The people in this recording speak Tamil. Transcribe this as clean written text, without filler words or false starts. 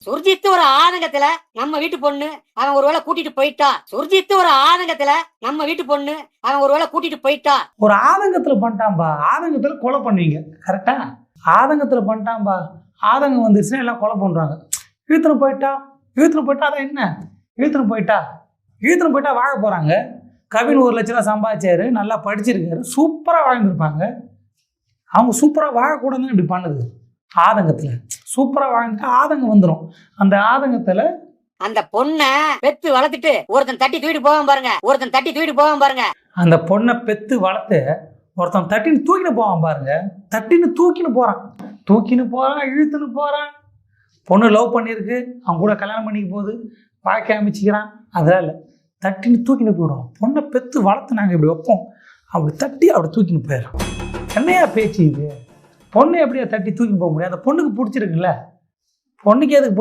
சுர்ஜித் ஒரு ஆதங்கத்துல நம்ம வீட்டு பொண்ணு அவன் ஒருவேளை கூட்டிட்டு போயிட்டா. சுர்ஜித் ஒரு ஆதங்கத்துல நம்ம வீட்டு பொண்ணு அவன் ஒருவேளை கூட்டிட்டு போயிட்டா. ஒரு ஆதங்கத்துல பண்ணிட்டான்பா. ஆதங்கத்துல கொலை பண்ணுவீங்க, கரெக்டா? ஆதங்கத்துல பண்ணிட்டான்பா. ஆதங்கம் வந்துருச்சுன்னா எல்லாம் கொலை பண்றாங்க. இழுத்துன்னு போயிட்டா அதான் என்ன? இழுத்துன்னு போயிட்டா வாழ போறாங்க. கவின் 1 லட்சம் ரூபா சம்பாதிச்சாரு, நல்லா படிச்சிருக்காரு, சூப்பரா வாழ்ந்துருப்பாங்க. அவங்க சூப்பரா வாழக்கூடாதுன்னு இப்படி பண்ணுது. ஆதங்கத்துல சூப்பரா வாழ்ந்துட்டு ஆதங்கம் வந்துடும். அந்த ஆதங்கத்துல அந்த பொண்ணை பெத்து வளர்த்துட்டு ஒருத்தன் தட்டி தூக்கிட்டு போவான் பாருங்க. அந்த பொண்ணை பெத்து வளர்த்து ஒருத்தன் தட்டின்னு தூக்கின்னு போவான் பாருங்க. தூக்கின்னு போறான், இழுத்துன்னு போறான். பொண்ணு லவ் பண்ணியிருக்கு, அவன் கூட கல்யாணம் பண்ணிக்க போகுது, வாழ்க்கை அமைச்சிக்கிறான். அதனால தட்டின்னு தூக்கின்னு போயிடுவோம். பொண்ணை பெத்து வளர்த்து நாங்கள் இப்படி வைப்போம், அப்படி தட்டி அப்படி தூக்கின்னு போயிடும். என்னையா பேச்சு இது? பொண்ணை எப்படியா தட்டி தூக்கின்னு போக முடியும்? அந்த பொண்ணுக்கு பிடிச்சிருக்குல்ல, பொண்ணுக்கு எதுக்கு